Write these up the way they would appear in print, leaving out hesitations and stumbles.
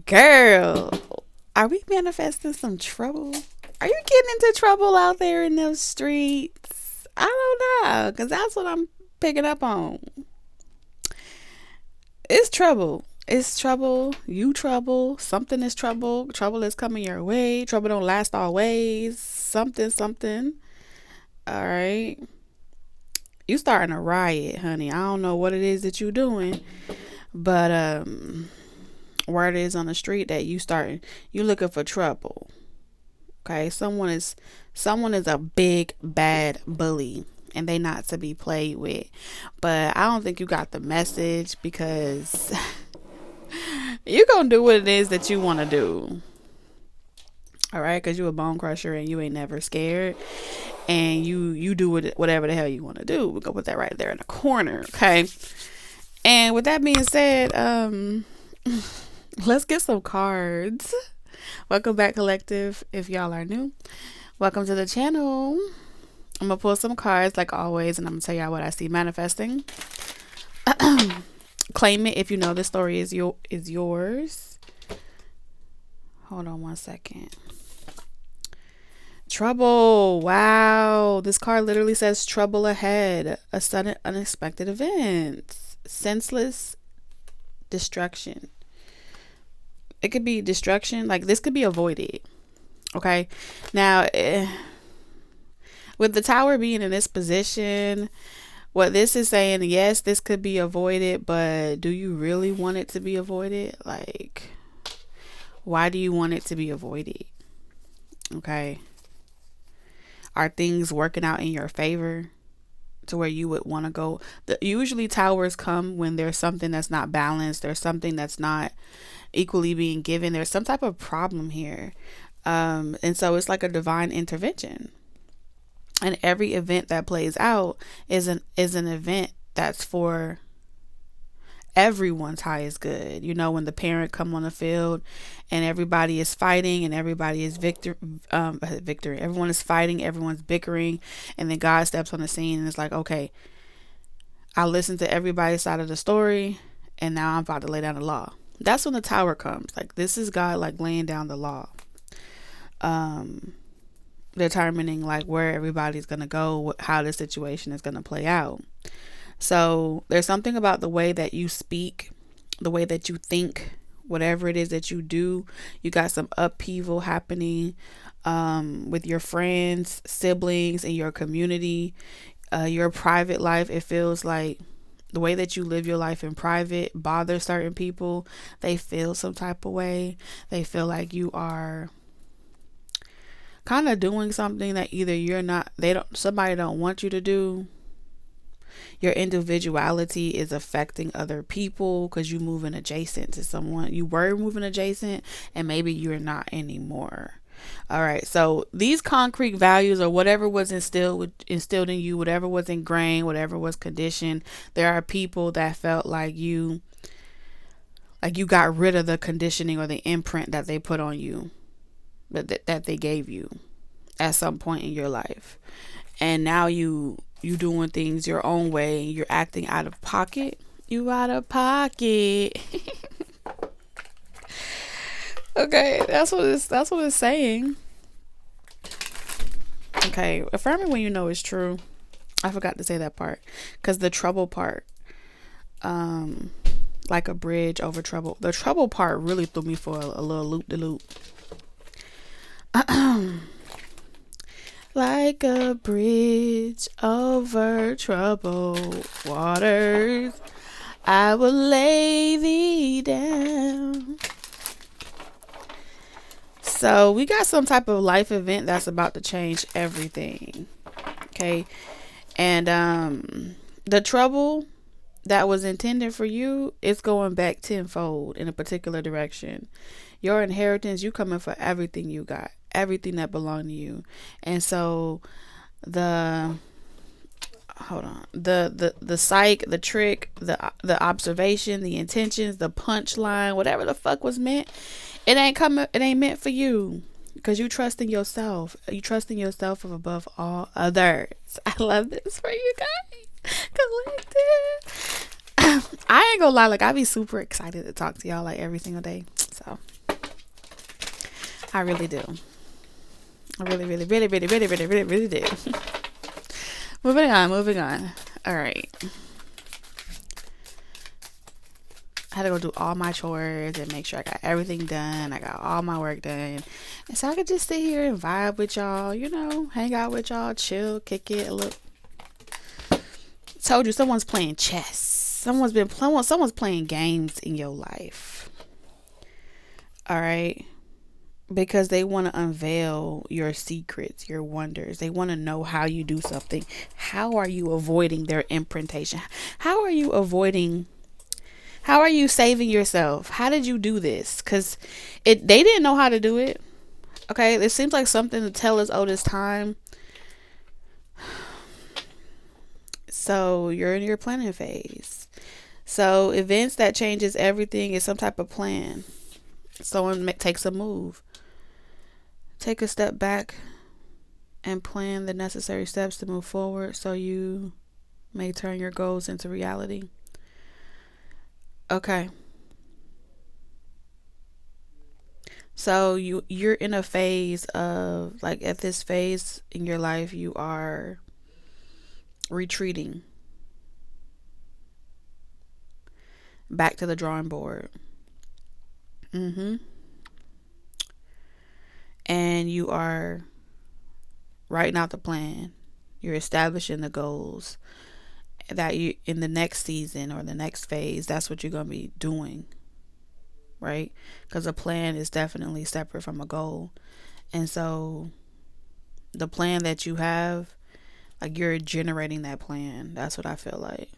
Girl, are we manifesting some trouble? Are you getting into trouble out there in those streets? I don't know, because that's what I'm picking up on. It's trouble. It's trouble. You trouble. Something is trouble. Trouble is coming your way. Trouble don't last always. Something, something. All right. You starting a riot, honey. I don't know what it is that you doing, but word is on the street that you looking for trouble. Okay, someone is a big bad bully and they not to be played with. But I don't think you got the message because you gonna do what it is that you want to do. All right, because you a bone crusher and you ain't never scared, and you do whatever the hell you want to do. We're gonna put that right there in the corner. Okay, and with that being said, let's get some cards. Welcome back, collective. If y'all are new, welcome to the channel. I'm gonna pull some cards like always, and I'm gonna tell y'all what I see manifesting. Claim it if you know the story is yours. Hold on one second. Trouble. Wow, this card literally says trouble ahead. A sudden unexpected event. Senseless destruction. It could be destruction, like this could be avoided. Okay, now with the tower being in this position, what this is saying, yes, this could be avoided, but do you really want it to be avoided? Like, why do you want it to be avoided? Okay, are things working out in your favor to where you would want to go? Usually towers come when there's something that's not balanced, there's something that's not equally being given, there's some type of problem here, and so it's like a divine intervention, and every event that plays out is an event that's for everyone's highest good. You know, when the parent come on the field and everybody is fighting and everybody is victory, everyone is fighting, everyone's bickering, and then God steps on the scene and it's like, okay, I listened to everybody's side of the story and now I'm about to lay down the law. That's when the tower comes. Like, this is God like laying down the law, determining like where everybody's gonna go, how the situation is gonna play out. So there's something about the way that you speak, the way that you think, whatever it is that you do. You got some upheaval happening with your friends, siblings, and your community, your private life. It feels like the way that you live your life in private bothers certain people. They feel some type of way. They feel like you are kind of doing something that either somebody don't want you to do. Your individuality is affecting other people because you moving adjacent to someone. You were moving adjacent and maybe you're not anymore. All right, so these concrete values, or whatever was instilled in you, whatever was ingrained, whatever was conditioned, there are people that felt like you got rid of the conditioning or the imprint that they put on you, that they gave you at some point in your life, and now you doing things your own way. You're acting out of pocket. You out of pocket. Okay, that's what it's saying. Okay, affirm it when you know it's true. I forgot to say that part, because the trouble part, like a bridge over trouble. The trouble part really threw me for a little loop de loop. Like a bridge over troubled waters, I will lay thee down. So we got some type of life event that's about to change everything. Okay. And the trouble that was intended for you is going back tenfold in a particular direction. Your inheritance, you coming for everything you got, everything that belonged to you. And so the psych, the trick, the observation, the intentions, the punchline, whatever the fuck was meant, it ain't meant for you, because you trust in yourself. You trust in yourself above all others. I love this for you guys, collective. I ain't gonna lie, like I be super excited to talk to y'all like every single day. So I really do. I really, really, really, really, really, really, really, really do. Moving on. All right. I had to go do all my chores and make sure I got everything done. I got all my work done. And so I could just sit here and vibe with y'all, hang out with y'all, chill, kick it a little. Told you someone's playing chess. Someone's playing games in your life. All right. Because they want to unveil your secrets, your wonders. They want to know how you do something. How are you avoiding their imprintation? How are you saving yourself? How did you do this? Because they didn't know how to do it. Okay, it seems like something to tell us, this time. So you're in your planning phase. So events that changes everything is some type of plan. Someone takes a move. Take a step back and plan the necessary steps to move forward so you may turn your goals into reality. Okay. So you're in a phase of, like, at this phase in your life, you are retreating back to the drawing board. And you are writing out the plan. You're establishing the goals that you, in the next season or the next phase, that's what you're going to be doing. Right? Because a plan is definitely separate from a goal. And so the plan that you have, like, you're generating that plan. That's what I feel like.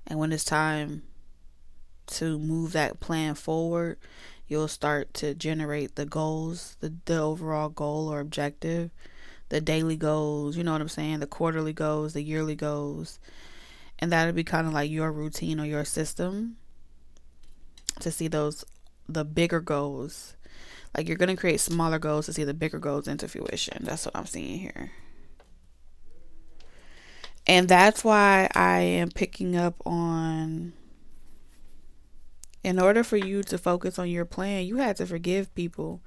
And when it's time to move that plan forward, you'll start to generate the goals, the overall goal or objective, the daily goals, you know what I'm saying? The quarterly goals, the yearly goals. And that'll be kind of like your routine or your system to see the bigger goals. Like, you're going to create smaller goals to see the bigger goals into fruition. That's what I'm seeing here. And that's why I am picking up on, in order for you to focus on your plan, you had to forgive people.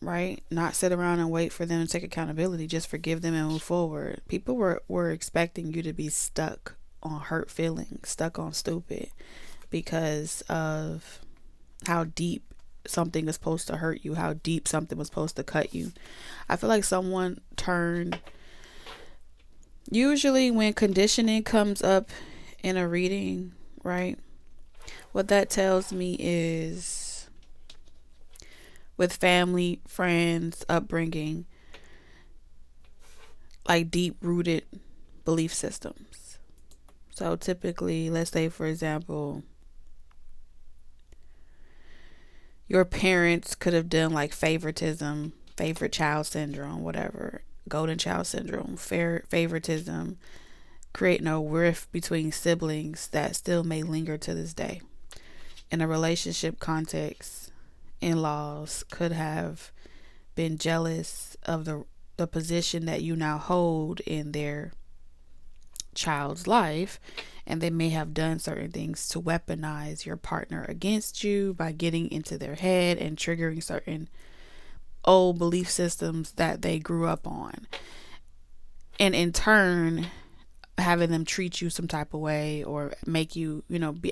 Right? Not sit around and wait for them to take accountability. Just forgive them and move forward. People were expecting you to be stuck on hurt feelings, stuck on stupid, because of how deep something is supposed to hurt you, how deep something was supposed to cut you. I feel like someone turned, usually when conditioning comes up in a reading, right? What that tells me is, with family, friends, upbringing, like deep rooted belief systems. So typically, let's say, for example, your parents could have done like favoritism, favorite child syndrome, whatever, golden child syndrome, favoritism, creating a rift between siblings that still may linger to this day. In a relationship context, in-laws could have been jealous of the position that you now hold in their child's life, and they may have done certain things to weaponize your partner against you by getting into their head and triggering certain old belief systems that they grew up on, and in turn having them treat you some type of way or make you,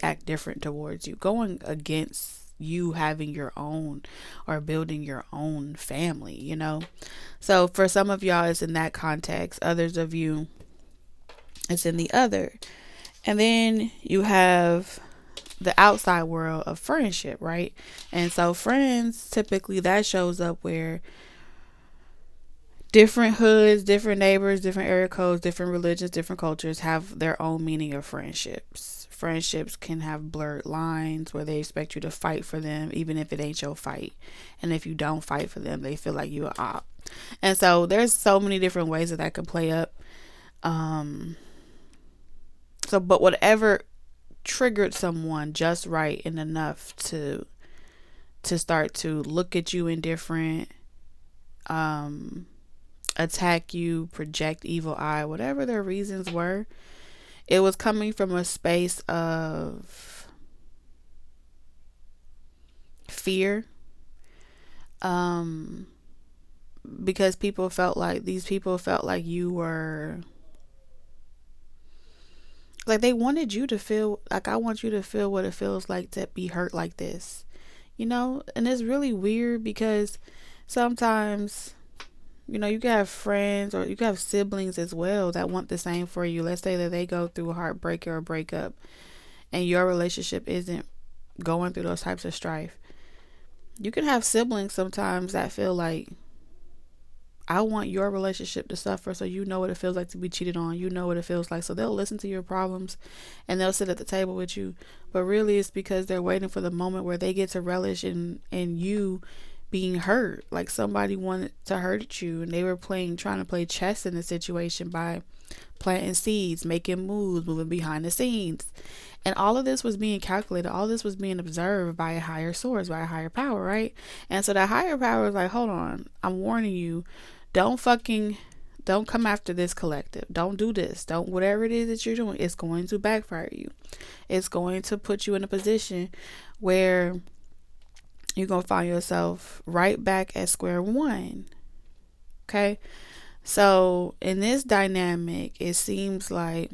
act different towards you, going against you having your own or building your own family, So for some of y'all, it's in that context. Others of you, it's in the other. And then you have the outside world of friendship, right? And so friends, typically that shows up where different hoods, different neighbors, different area codes, different religions, different cultures have their own meaning of friendships. Friendships can have blurred lines where they expect you to fight for them, even if it ain't your fight. And if you don't fight for them, they feel like you an op. And so there's so many different ways that can play up. But whatever triggered someone just right and enough to start to look at you indifferent, attack you, project evil eye, whatever their reasons were, It was coming from a space of fear. Because these people felt like you were, like, they wanted you to feel like, I want you to feel what it feels like to be hurt like this, and it's really weird because sometimes, you can have friends or you can have siblings as well that want the same for you. Let's say that they go through a heartbreak or a breakup and your relationship isn't going through those types of strife. You can have siblings sometimes that feel like, I want your relationship to suffer so you know what it feels like to be cheated on. You know what it feels like. So they'll listen to your problems and they'll sit at the table with you. But really it's because they're waiting for the moment where they get to relish in you being hurt. Like somebody wanted to hurt you and they were trying to play chess in the situation by planting seeds, making moves, moving behind the scenes. And all of this was being calculated. All this was being observed by a higher source, by a higher power, right? And so that higher power is like, hold on, I'm warning you. Don't come after this collective. Don't do this. Don't, whatever it is that you're doing, it's going to backfire you. It's going to put you in a position where you're going to find yourself right back at square one. Okay? So in this dynamic, it seems like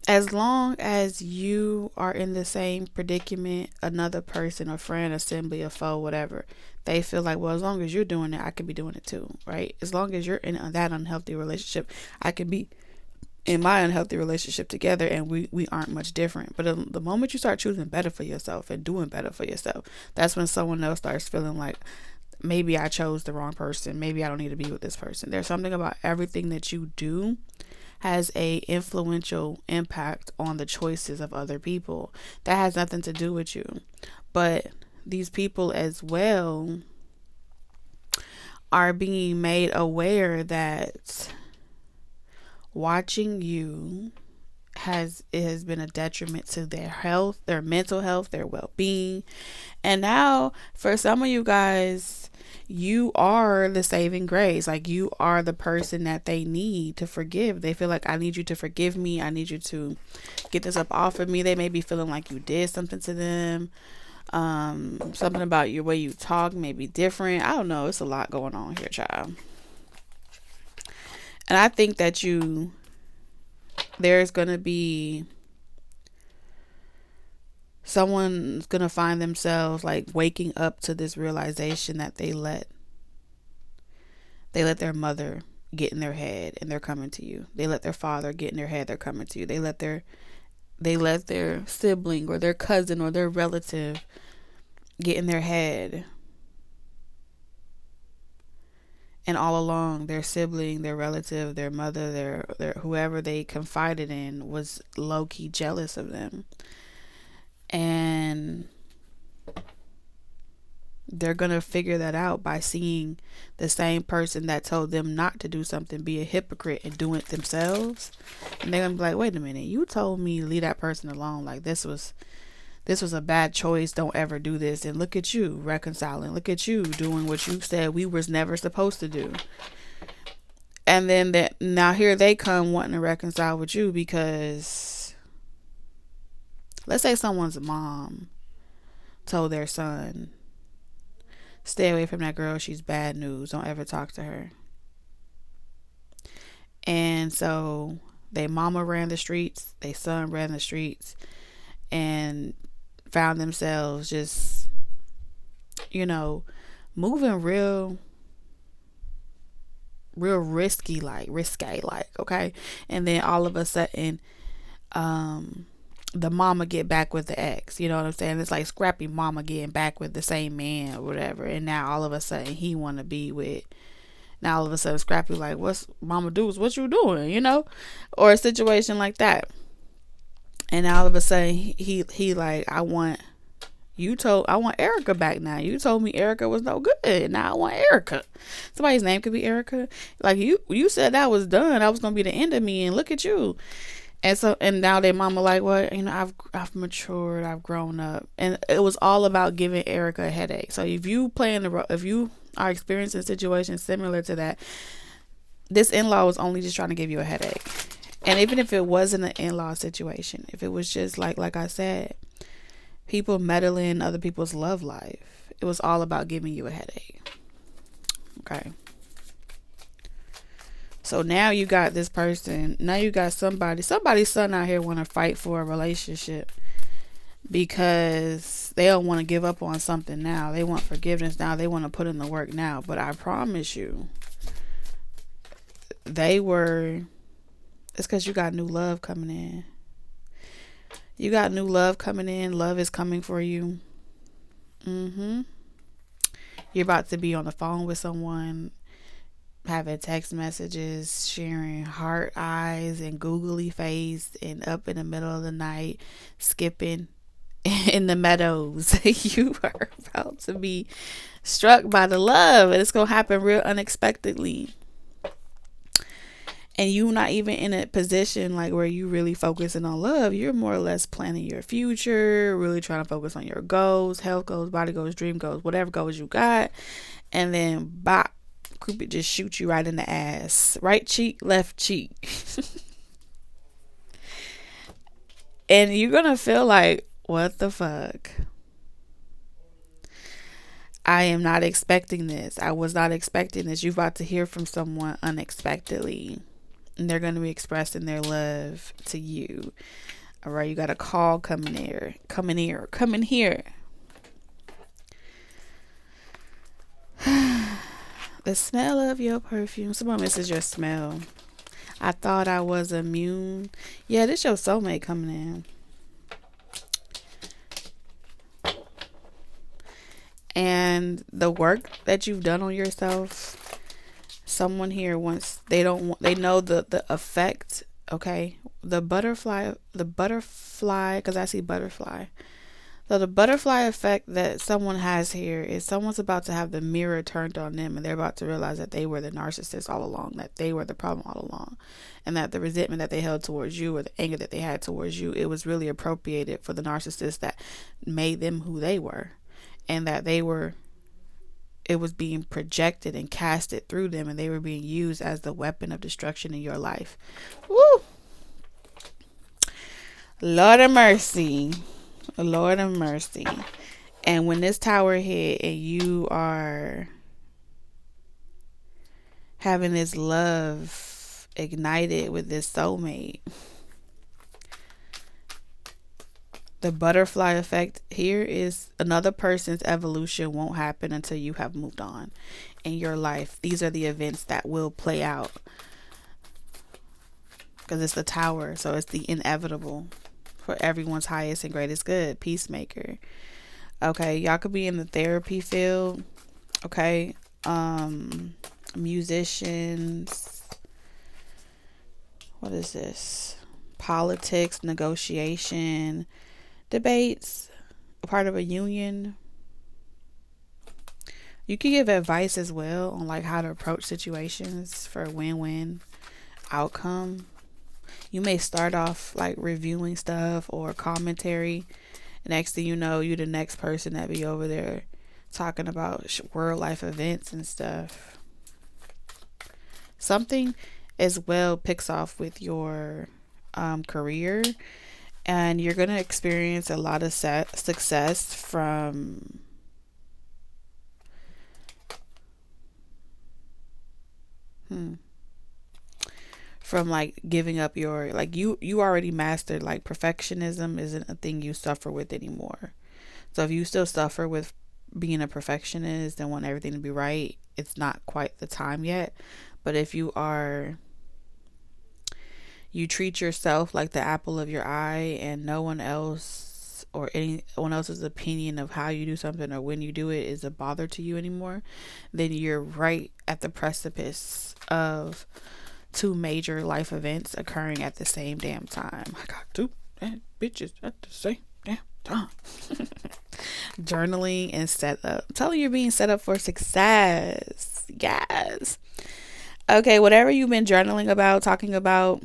as long as you are in the same predicament, another person, a friend, assembly, a foe, whatever, they feel like, well, as long as you're doing it, I could be doing it too, right? As long as you're in that unhealthy relationship, I could be in my unhealthy relationship together, and we aren't much different. But the moment you start choosing better for yourself and doing better for yourself, that's when someone else starts feeling like, maybe I chose the wrong person. Maybe I don't need to be with this person. There's something about everything that you do has a influential impact on the choices of other people. That has nothing to do with you. But these people as well are being made aware that watching you has been a detriment to their health, their mental health, their well-being. And now for some of you guys, you are the saving grace. Like, you are the person that they need to forgive. They feel like, I need you to forgive me. I need you to get this up off of me. They may be feeling like you did something to them. Something about your way you talk may be different. I don't know. It's a lot going on here, child. And I think that there's going to be someone's going to find themselves like waking up to this realization that they let their mother get in their head and they're coming to you. They let their father get in their head, they're coming to you. They let their sibling or their cousin or their relative get in their head. And all along, their sibling, their relative, their mother, their whoever they confided in was low-key jealous of them. And they're going to figure that out by seeing the same person that told them not to do something be a hypocrite and do it themselves. And they're going to be like, wait a minute, you told me to leave that person alone. Like, this was a bad choice. Don't ever do this. And look at you reconciling. Look at you doing what you said we was never supposed to do. And then now here they come wanting to reconcile with you because let's say someone's mom told their son, stay away from that girl. She's bad news. Don't ever talk to her. And so their mama ran the streets. Their son ran the streets and found themselves just, moving real risky, okay? And then all of a sudden, the mama get back with the ex, you know what I'm saying? It's like scrappy mama getting back with the same man or whatever. And now all of a sudden he want to be with, now all of a sudden scrappy like, what's mama do's, what you doing, or a situation like that. And now all of a sudden he like, I want Erica back now. You told me Erica was no good. Now I want Erica. Somebody's name could be Erica. Like, you said that was done. That was going to be the end of me. And look at you. And now their mama like, well, I've matured. I've grown up. And it was all about giving Erica a headache. So if you are experiencing situations similar to that. This in-law was only just trying to give you a headache. And even if it wasn't an in-law situation, if it was just like I said, people meddling in other people's love life, it was all about giving you a headache. Okay. So now you got this person, now you got somebody's son out here want to fight for a relationship because they don't want to give up on something now. They want forgiveness now. They want to put in the work now. But I promise you, it's because you got new love coming in. You got new love coming in. Love is coming for you. You're about to be on the phone with someone, having text messages, sharing heart eyes and googly face, and up in the middle of the night skipping in the meadows. You are about to be struck by the love, and it's gonna happen real unexpectedly. And you not even in a position like where you really focusing on love. You're more or less planning your future, really trying to focus on your goals, health goals, body goals, dream goals, whatever goals you got. And then bop, Cupid just shoot you right in the ass. Right cheek, left cheek. And you're going to feel like, what the fuck? I am not expecting this. I was not expecting this. You're about to hear from someone unexpectedly. And they're going to be expressing their love to you. All right, you got a call coming here. The smell of your perfume. Someone misses your smell. I thought I was immune. Yeah, this your soulmate coming in. And the work that you've done on yourself, someone here wants, they know the effect, okay? The butterfly, because I see butterfly. So the butterfly effect that someone has here is someone's about to have the mirror turned on them, and they're about to realize that they were the narcissist all along, that they were the problem all along, and that the resentment that they held towards you, or the anger that they had towards you, it was really appropriated for the narcissist that made them who they were, and that it was being projected and casted through them, and they were being used as the weapon of destruction in your life. Woo! Lord of mercy. Lord of mercy. And when this tower hit and you are having this love ignited with this soulmate, the butterfly effect here is another person's evolution won't happen until you have moved on in your life. These are the events that will play out because it's the tower, so it's the inevitable for everyone's highest and greatest good. Peacemaker. Okay, y'all could be in the therapy field. Okay, musicians. What is this? Politics, negotiation, debates, a part of a union. You can give advice as well on like how to approach situations for a win-win outcome. You may start off like reviewing stuff or commentary. Next thing you know, you're the next person that be over there talking about world life events and stuff. Something as well picks off with your career, and you're going to experience a lot of success from like giving up your, like you already mastered, like perfectionism isn't a thing you suffer with anymore. So if you still suffer with being a perfectionist and want everything to be right, it's not quite the time yet. But if you treat yourself like the apple of your eye, and no one else or anyone else's opinion of how you do something or when you do it is a bother to you anymore, then you're right at the precipice of two major life events occurring at the same damn time. I got two bitches at the same damn time. Journaling and setup. I'm telling you, you're being set up for success. Yes. Okay, whatever you've been journaling about, talking about,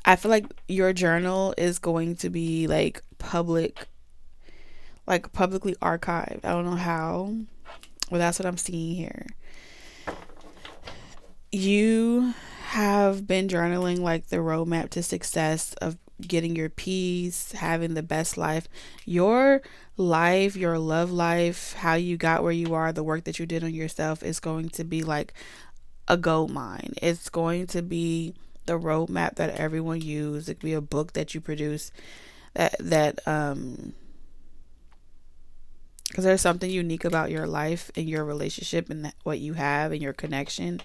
I feel like your journal is going to be like publicly archived. I don't know how, but that's what I'm seeing here. You have been journaling like the roadmap to success of getting your peace, having the best life. Your life, your love life, how you got where you are, the work that you did on yourself is going to be like a gold mine. It's going to be the roadmap that everyone uses. It could be a book that you produce because there's something unique about your life and your relationship and what you have and your connection.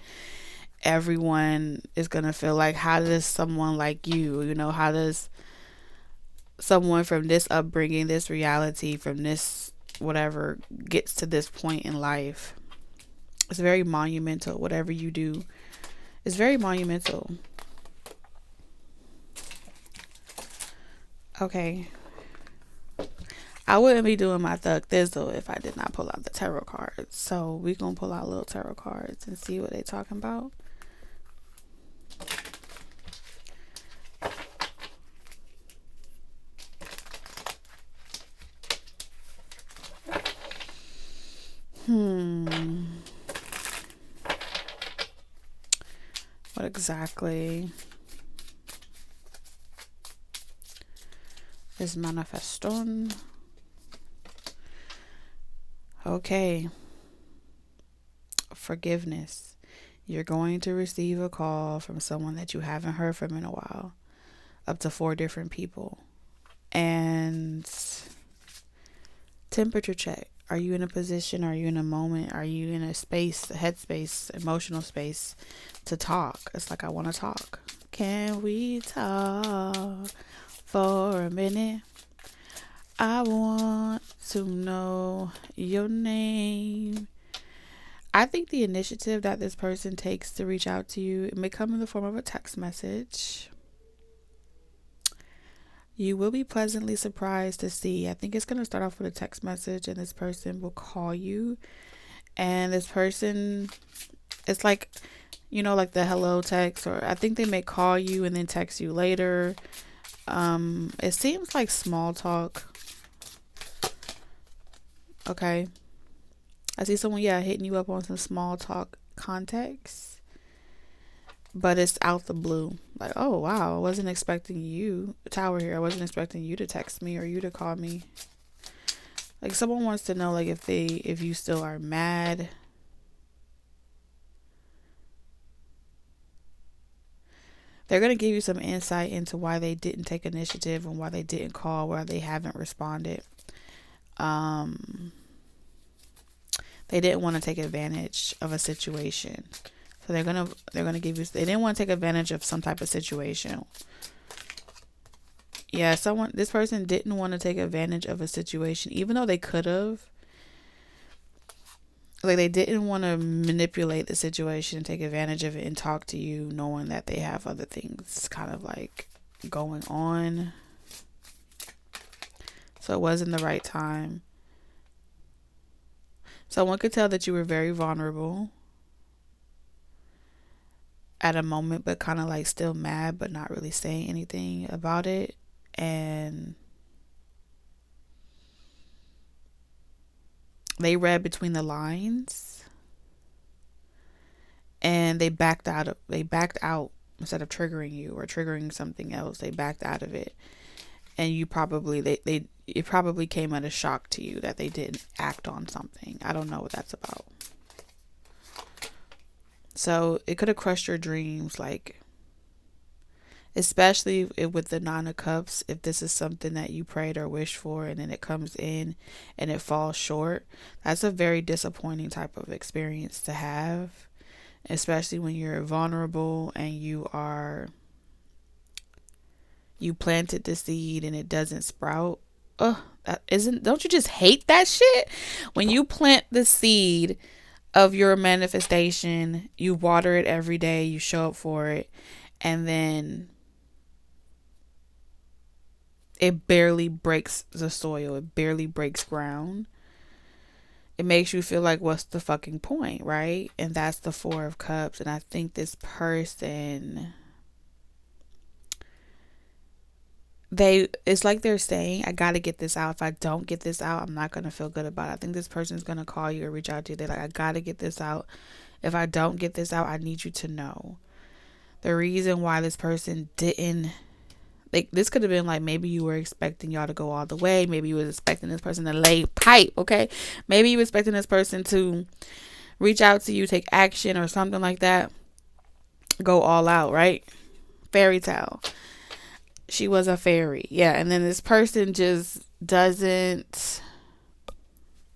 Everyone is going to feel like, how does someone like you know, how does someone from this upbringing, this reality, from this whatever, gets to this point in life. It's very monumental. Whatever you do is very monumental. Okay. I wouldn't be doing my thug thizzle if I did not pull out the tarot cards. So we're going to pull out little tarot cards and see what they're talking about. What exactly is manifeston? Okay. Forgiveness. You're going to receive a call from someone that you haven't heard from in a while. Up to 4 different people. And temperature check. Are you in a position? Are you in a moment? Are you in a space, a headspace, emotional space to talk? It's like, I want to talk. Can we talk for a minute? I want to know your name. I think the initiative that this person takes to reach out to you, it may come in the form of a text message. You will be pleasantly surprised to see. I think it's going to start off with a text message, and this person will call you. And this person, it's like, you know, like the hello text, or I think they may call you and then text you later. It seems like small talk. Okay. I see someone, hitting you up on some small talk context. But it's out the blue. Like, oh, wow, I wasn't expecting you, Tower here. I wasn't expecting you to text me or you to call me. Like, someone wants to know, like, if you still are mad. They're going to give you some insight into why they didn't take initiative and why they didn't call, why they haven't responded. They didn't want to take advantage of a situation. So they're gonna give you. They didn't want to take advantage of some type of situation. Yeah, this person didn't want to take advantage of a situation, even though they could have. Like, they didn't want to manipulate the situation and take advantage of it and talk to you, knowing that they have other things kind of like going on. So it wasn't the right time. Someone could tell that you were very vulnerable at a moment, but kind of like still mad, but not really saying anything about it. And they read between the lines, and they backed out instead of triggering you or triggering something else. They backed out of it, and you probably it probably came as a shock to you that they didn't act on something. I don't know what that's about. So it could have crushed your dreams, like, especially with the 9 of Cups. If this is something that you prayed or wished for and then it comes in and it falls short, that's a very disappointing type of experience to have, especially when you're vulnerable and you planted the seed and it doesn't sprout. Don't you just hate that shit? When you plant the seed of your manifestation, you water it every day, you show up for it, and then it barely breaks the soil, it barely breaks ground. It makes you feel like, what's the fucking point, right? And that's the 4 of Cups. And I think this person, it's like they're saying, I gotta get this out. If I don't get this out, I'm not gonna feel good about it. I think this person's gonna call you or reach out to you. They're like, I gotta get this out. If I don't get this out, I need you to know. The reason why this person didn't, like, this could have been like, maybe you were expecting y'all to go all the way. Maybe you was expecting this person to lay pipe, okay? Maybe you were expecting this person to reach out to you, take action or something like that. Go all out, right? Fairy tale. She was a fairy. Yeah, and then this person just doesn't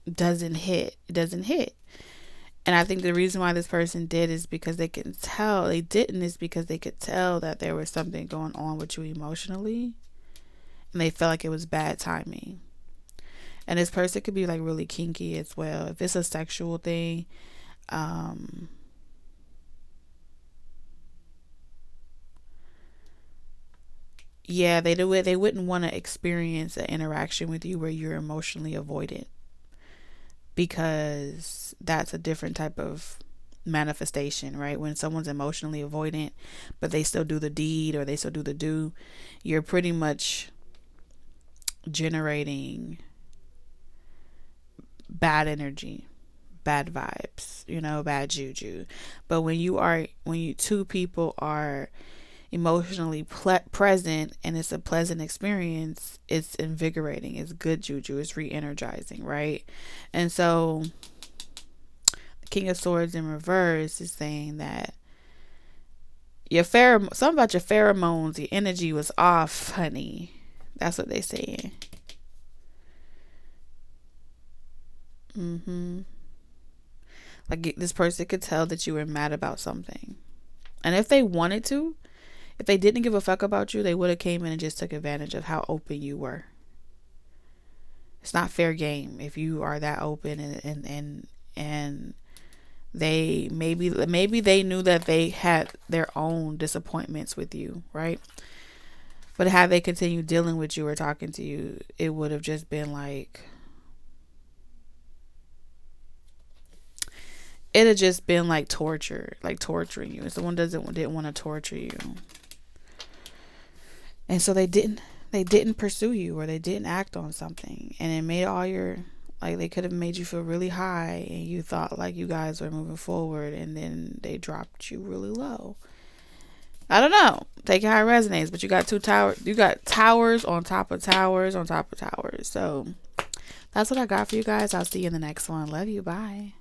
hit. It doesn't hit. And I think the reason why this person did is because they can tell. They didn't is because they could tell that there was something going on with you emotionally. And they felt like it was bad timing. And this person could be like really kinky as well. If it's a sexual thing, yeah, they wouldn't want to experience an interaction with you where you're emotionally avoidant, because that's a different type of manifestation, right? When someone's emotionally avoidant but they still do the deed or they still do the do, you're pretty much generating bad energy, bad vibes, bad juju. But when you two people are emotionally present and it's a pleasant experience, it's invigorating, it's good juju, it's re-energizing, right? And so the King of Swords in reverse is saying that something about your pheromones, your energy was off, honey. That's what they saying. Like, this person could tell that you were mad about something, and if they wanted to, if they didn't give a fuck about you, they would have came in and just took advantage of how open you were. It's not fair game if you are that open, and they maybe they knew that they had their own disappointments with you, right? But had they continued dealing with you or talking to you, it would have just been like, it'd have just been like torture, like torturing you. And someone didn't want to torture you. And so they didn't pursue you, or they didn't act on something, and it made they could have made you feel really high, and you thought like you guys were moving forward, and then they dropped you really low. I don't know. Take it how it resonates, but you got towers on top of towers on top of towers. So that's what I got for you guys. I'll see you in the next one. Love you. Bye.